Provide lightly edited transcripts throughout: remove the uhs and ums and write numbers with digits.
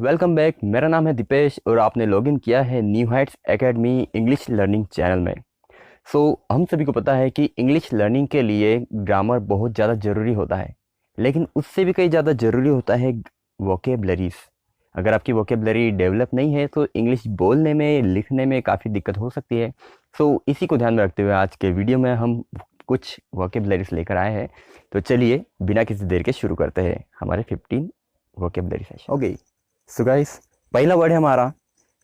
Welcome back. मेरा नाम है दीपेश और आपने लॉगिन किया है new Heights academy English learning channel में। हम सभी को पता है कि इंग्लिश लर्निंग के लिए ग्रामर बहुत ज़्यादा ज़रूरी होता है, लेकिन उससे भी कई ज़्यादा ज़रूरी होता है वोकेबलरीज। अगर आपकी वोकेबलरी डेवलप नहीं है तो इंग्लिश बोलने में, लिखने में काफ़ी दिक्कत हो सकती है। इसी को ध्यान में रखते हुए आज के वीडियो में हम कुछ वोकेबलरीज लेकर आए हैं। तो चलिए बिना किसी देर के शुरू करते हैं हमारे 15 vocabulary session. Okay, so guys, पहला वर्ड है हमारा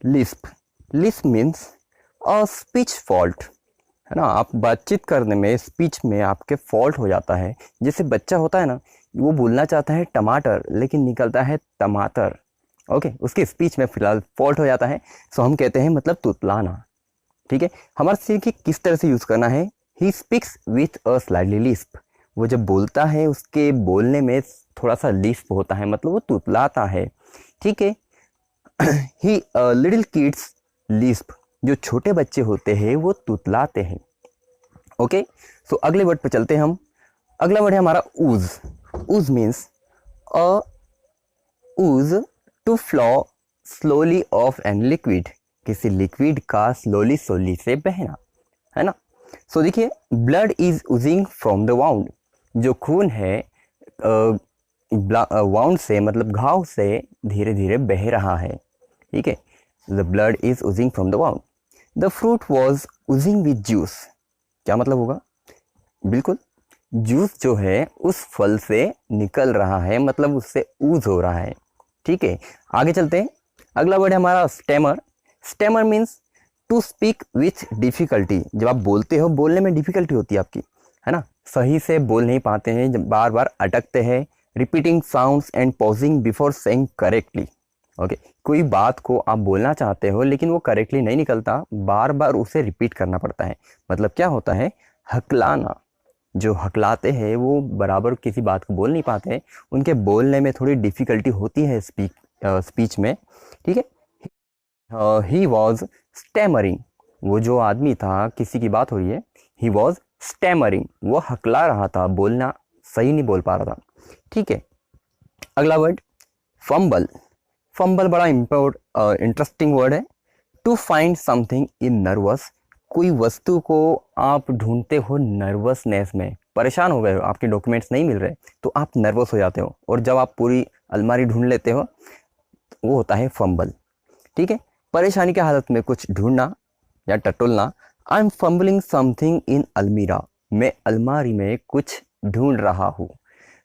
Lisp. Lisp means a speech fault, है ना। आप बातचीत करने में, स्पीच में आपके फॉल्ट हो जाता है। जैसे बच्चा होता है ना, वो बोलना चाहता है टमाटर लेकिन निकलता है टमाटर। ओके, उसकी स्पीच में फिलहाल फॉल्ट हो जाता है। हम कहते हैं मतलब तुतलाना। ठीक है, हमारे सीख किस तरह से यूज़ करना है। He speaks with a slightly Lisp. वो जब बोलता है उसके बोलने में थोड़ा सा लिस्प होता है, मतलब वो तुतलाता है। ठीक है, ही लिटिल किड्स लिस्प। जो छोटे बच्चे होते हैं वो तुतलाते हैं। ओके, अगले वर्ड पे चलते हैं हम। अगला वर्ड है हमारा ooze. Ooze means a ooze to flow slowly of an liquid. किसी लिक्विड का स्लोली से बहना, है ना। देखिए, blood is oozing from the wound. जो खून है वाउंड से, मतलब घाव से धीरे धीरे बह रहा है। ठीक है, the blood is oozing from the wound. The fruit was oozing with juice. क्या मतलब होगा? बिल्कुल, जूस जो है उस फल से निकल रहा है, मतलब उससे ऊज हो रहा है। ठीक है, आगे चलते हैं। अगला वर्ड है हमारा stammer. Stammer means to speak with difficulty. जब आप बोलते हो, बोलने में डिफिकल्टी होती है आपकी, है ना। सही से बोल नहीं पाते हैं, जब बार बार अटकते हैं। Repeating sounds and pausing before saying correctly. Okay, कोई बात को आप बोलना चाहते हो लेकिन वो करेक्टली नहीं निकलता, बार बार उसे रिपीट करना पड़ता है। मतलब क्या होता है? हकलाना। जो हकलाते हैं वो बराबर किसी बात को बोल नहीं पाते, उनके बोलने में थोड़ी डिफ़िकल्टी होती है स्पीच में। ठीक है, ही वॉज स्टैमरिंग। वो जो आदमी था, किसी की बात हो रही है, ही वॉज स्टैमरिंग। वो हकला रहा था, बोलना सही नहीं बोल पा रहा था। ठीक है, अगला वर्ड फंबल। फंबल बड़ा इंटरेस्टिंग वर्ड है। To find something in nervous. कोई वस्तु को आप ढूंढते हो नर्वसनेस में, परेशान हो गए हो, आपके डॉक्यूमेंट्स नहीं मिल रहे तो आप नर्वस हो जाते हो, और जब आप पूरी अलमारी ढूंढ लेते हो वो होता है फंबल। ठीक है, परेशानी की हालत में कुछ ढूंढना या टटोलना। I am fumbling something in almirah. मैं अलमारी में कुछ ढूंढ रहा हूँ।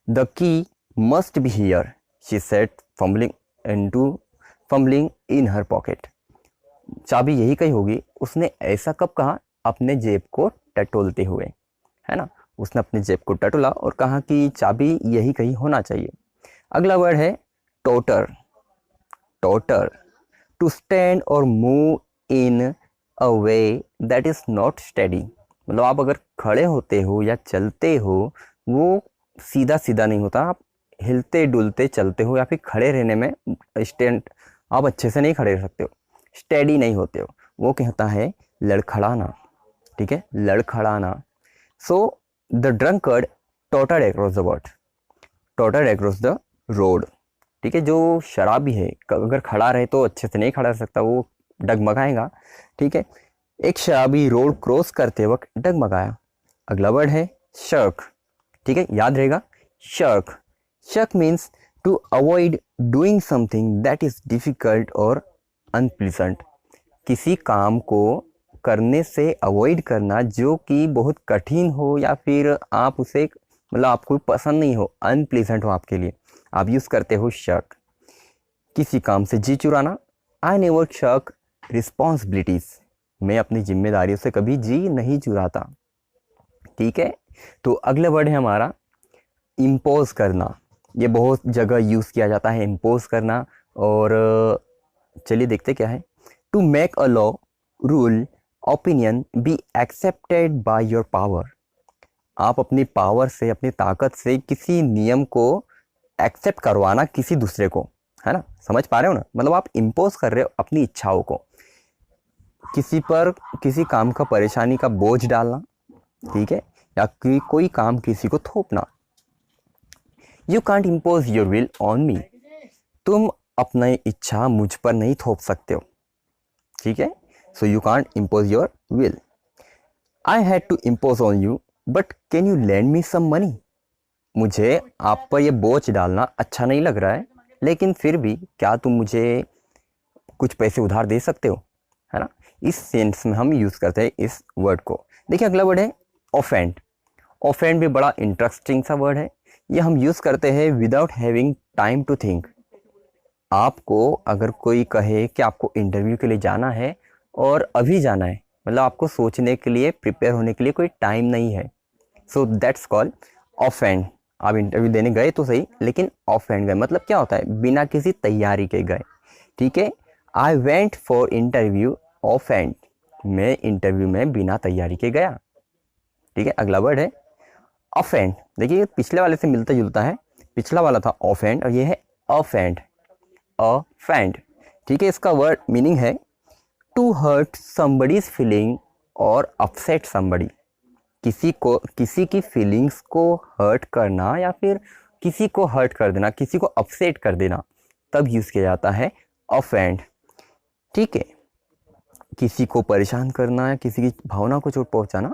The key must be here, she said fumbling in her pocket. चाबी यही कही होगी। उसने ऐसा कब कहा? अपने जेब को टटोलते हुए, है ना। उसने अपने जेब को टटोला और कहा कि चाबी यही कहीं होना चाहिए। अगला वर्ड है टोटर। टोटर, टू स्टैंड और move in a way that is not steady. मतलब आप अगर खड़े होते हो या चलते हो, वो सीधा सीधा नहीं होता, आप हिलते डुलते चलते हो, या फिर खड़े रहने में स्टैंड आप अच्छे से नहीं खड़े रह सकते हो, स्टेडी नहीं होते हो। वो कहता है लड़खड़ाना। ठीक है, लड़खड़ाना। The drunkard tottered across the word, tottered across the road. ठीक है, जो शराबी है अगर खड़ा रहे तो अच्छे से नहीं खड़ा रह सकता, वो डगमगाएगा। ठीक है, एक शराबी रोड क्रॉस करते वक्त डगमगाया। अगला वर्ड है शर्क। ठीक है, याद रहेगा, shirk. Shirk means to avoid doing something that is difficult और अनप्लीजेंट। किसी काम को करने से अवॉइड करना जो कि बहुत कठिन हो, या फिर आप उसे, मतलब आपको पसंद नहीं हो, अनप्लीजेंट हो आपके लिए, आप यूज़ करते हो शर्क। किसी काम से जी चुराना। I never shark responsibilities. मैं अपनी जिम्मेदारियों से कभी जी नहीं चुराता। ठीक है, तो अगला वर्ड है हमारा इम्पोज करना। ये बहुत जगह यूज़ किया जाता है, इम्पोज करना। और चलिए देखते क्या है। To make a law, rule, opinion be accepted by your power. आप अपनी पावर से, अपनी ताकत से किसी नियम को एक्सेप्ट करवाना किसी दूसरे को, है ना। समझ पा रहे हो ना? मतलब आप इम्पोज कर रहे हो अपनी इच्छाओं को किसी पर, किसी काम का परेशानी का बोझ डालना। ठीक है, या कोई काम किसी को थोपना। You can't impose your will on me. तुम अपनी इच्छा मुझ पर नहीं थोप सकते हो, ठीक है। So you can't impose your will. I had to impose on you but can you lend me some money. मुझे आप पर यह बोझ डालना अच्छा नहीं लग रहा है, लेकिन फिर भी क्या तुम मुझे कुछ पैसे उधार दे सकते हो, है ना। इस सेंस में हम यूज़ करते हैं इस वर्ड को। देखिए अगला वर्ड है ऑफेंड। ऑफेंड भी बड़ा इंटरेस्टिंग सा वर्ड है। ये हम यूज़ करते हैं without having time to think. आपको अगर कोई कहे कि आपको इंटरव्यू के लिए जाना है और अभी जाना है, मतलब आपको सोचने के लिए, प्रिपेयर होने के लिए कोई टाइम नहीं है, सो दैट्स कॉल्ड ऑफेंड। आप इंटरव्यू देने गए तो सही, लेकिन ऑफेंड गए मतलब क्या होता है, बिना किसी तैयारी के गए, ठीक है। I went for interview offend, मैं इंटरव्यू में बिना तैयारी के गया, ठीक है। अगला वर्ड है ऑफेंड। देखिए पिछले वाले से मिलता जुलता है, पिछला वाला था ऑफेंड और ये है ऑफेंड, ऑफेंड, ठीक है। इसका वर्ड मीनिंग है टू हर्ट समबडीज फीलिंग और अपसेट समबडी। किसी की फीलिंग्स को हर्ट करना या फिर किसी को हर्ट कर देना, किसी को अपसेट कर देना, तब यूज़ किया जाता है ऑफेंड, ठीक है। किसी को परेशान करना या किसी की भावना को चोट पहुंचाना।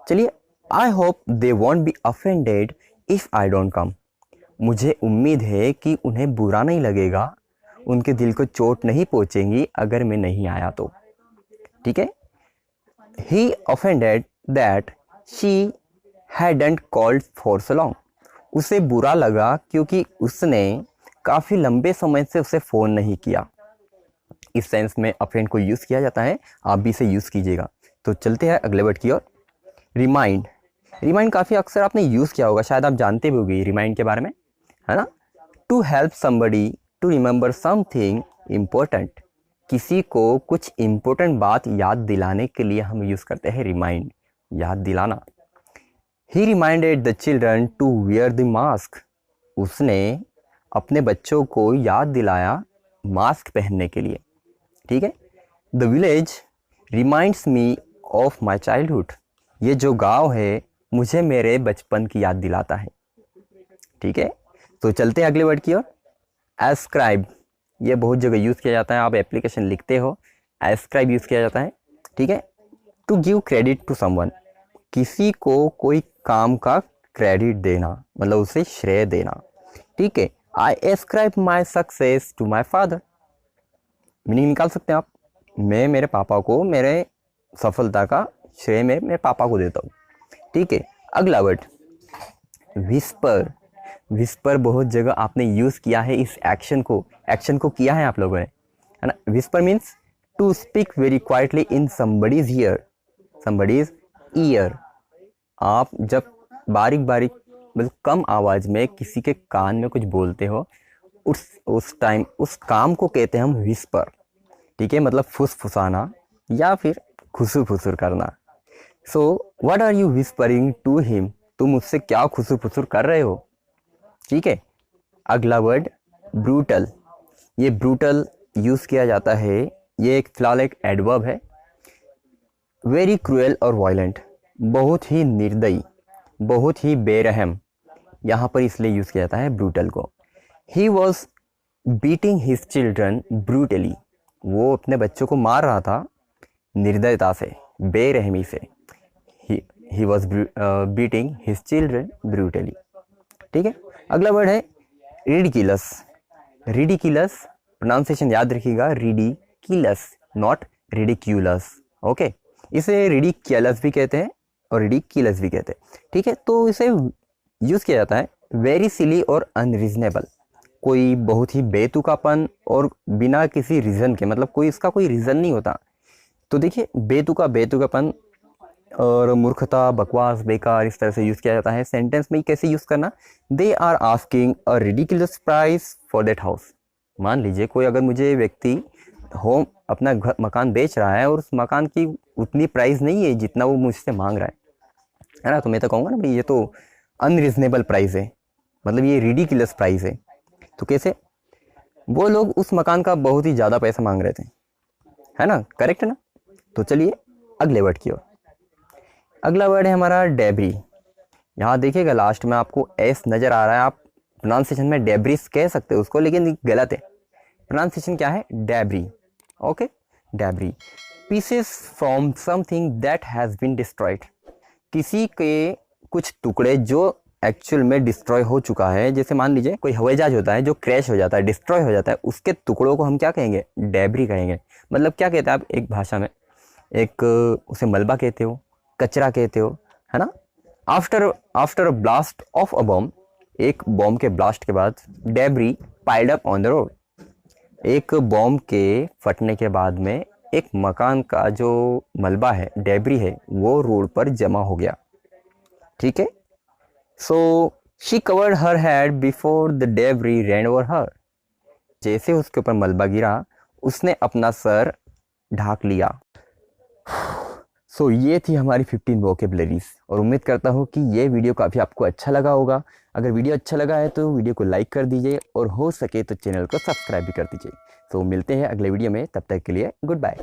चलिए, I hope they won't be offended if I don't come. मुझे उम्मीद है कि उन्हें बुरा नहीं लगेगा, उनके दिल को चोट नहीं पहुंचेगी अगर मैं नहीं आया तो, ठीक है। He offended that she hadn't called for so long. उसे बुरा लगा क्योंकि उसने काफ़ी लंबे समय से उसे फ़ोन नहीं किया। इस सेंस में ऑफेंड को यूज़ किया जाता है, आप भी इसे यूज़ कीजिएगा। तो चलते हैं अगले वर्ड की ओर, रिमाइंड। रिमाइंड काफ़ी अक्सर आपने यूज़ किया होगा, शायद आप जानते भी होंगे रिमाइंड के बारे में, है ना। To help somebody to remember something important. किसी को कुछ इम्पोर्टेंट बात याद दिलाने के लिए हम यूज़ करते हैं रिमाइंड, याद दिलाना। He reminded the children to wear the mask. उसने अपने बच्चों को याद दिलाया मास्क पहनने के लिए, ठीक है। The village reminds me of my childhood. ये जो गांव है मुझे मेरे बचपन की याद दिलाता है, ठीक है। तो चलते हैं अगले वर्ड की ओर, एस्क्राइब। ये बहुत जगह यूज़ किया जाता है, आप एप्लीकेशन लिखते हो, एस्क्राइब यूज़ किया जाता है, ठीक है। To give credit to someone. किसी को कोई काम का क्रेडिट देना, मतलब उसे श्रेय देना, ठीक है। I ascribe my success to my father. Meaning निकाल सकते हैं आप, मैं मेरे पापा को मेरे सफलता का श्रेय में मेरे पापा को देता हूँ, ठीक है। अगला वर्ड विस्पर। विस्पर बहुत जगह आपने यूज़ किया है इस एक्शन को किया है आप लोगों ने, है ना। Whisper means to speak very quietly in somebody's ear. आप जब बारीक बारीक मतलब कम आवाज़ में किसी के कान में कुछ बोलते हो, उस टाइम उस काम को कहते हैं हम विस्पर, ठीक है। मतलब फुसफुसाना या फिर खुसुर फुसुर करना। So what are you whispering to him. तुम उससे क्या खुसुर फुसुर कर रहे हो, ठीक है। अगला वर्ड ब्रूटल। ये ब्रूटल यूज़ किया जाता है, ये एक फिलहाल एक एडवर्ब है। वेरी क्रूएल और वायलेंट, बहुत ही निर्दयी, बहुत ही बेरहम, यहाँ पर इसलिए यूज़ किया जाता है ब्रूटल को। He was beating his children brutally. वो अपने बच्चों को मार रहा था निर्दयता से, बेरहमी से। He was beating his children brutally, ठीक है। अगला वर्ड है रिडिकुलस। रिडिकुलस प्रोनाउंसिएशन याद रखिएगा, रिडिकुलस नॉट रिडिक्यूलस, ओके। इसे रिडिकुलस भी कहते हैं और रिडिकुलस भी कहते हैं, ठीक है। तो इसे यूज़ किया जाता है वेरी सिली और अनरीजनेबल। कोई बहुत ही बेतुकापन और बिना किसी रीज़न के, मतलब कोई इसका कोई रीज़न नहीं होता। तो देखिए बेतुकापन और मूर्खता, बकवास, बेकार, इस तरह से यूज़ किया जाता है। सेंटेंस में कैसे यूज़ करना, they are asking a ridiculous price for that house. मान लीजिए कोई अगर मुझे व्यक्ति होम अपना घर मकान बेच रहा है और उस मकान की उतनी प्राइस नहीं है जितना वो मुझसे मांग रहा है ना, तो मैं तो कहूँगा ना भाई ये तो अनरीजनेबल प्राइस है, मतलब ये रिडिकुलस प्राइस है। तो कैसे, वो लोग उस मकान का बहुत ही ज़्यादा पैसा मांग रहे थे, है ना, करेक्ट है ना। तो चलिए अगले वर्ड की ओर। अगला वर्ड है हमारा डेब्री। यहाँ देखिएगा लास्ट में आपको एस नज़र आ रहा है, आप प्रोनाउंसिएशन में डेब्रिस कह सकते हो उसको, लेकिन गलत है, प्रोनाउंसिएशन क्या है, debris. Okay, debris, pieces from something that has been destroyed, किसी के कुछ टुकड़े जो एक्चुअल में डिस्ट्रॉय हो चुका है। जैसे मान लीजिए कोई हवाई जहाज होता है जो क्रैश हो जाता है, डिस्ट्रॉय हो जाता है, उसके टुकड़ों को हम क्या कहेंगे, डेब्री कहेंगे। मतलब क्या कहते हैं आप एक भाषा में, एक उसे मलबा कहते हो, कचरा कहते हो, है ना। After blast of a bomb, एक बॉम्ब के ब्लास्ट के बाद, debris piled up on the road, एक बॉम्ब के फटने के बाद में एक मकान का जो मलबा है, डेब्री है, वो रोड पर जमा हो गया। ठीक है, so she covered her head before the debris rain over हर, जैसे उसके ऊपर मलबा गिरा उसने अपना सर ढाक लिया। सो ये थी हमारी 15 वोकेबलरीज, और उम्मीद करता हूँ कि ये वीडियो काफ़ी आपको अच्छा लगा होगा। अगर वीडियो अच्छा लगा है तो वीडियो को लाइक कर दीजिए, और हो सके तो चैनल को सब्सक्राइब भी कर दीजिए। तो मिलते हैं अगले वीडियो में, तब तक के लिए गुड बाय।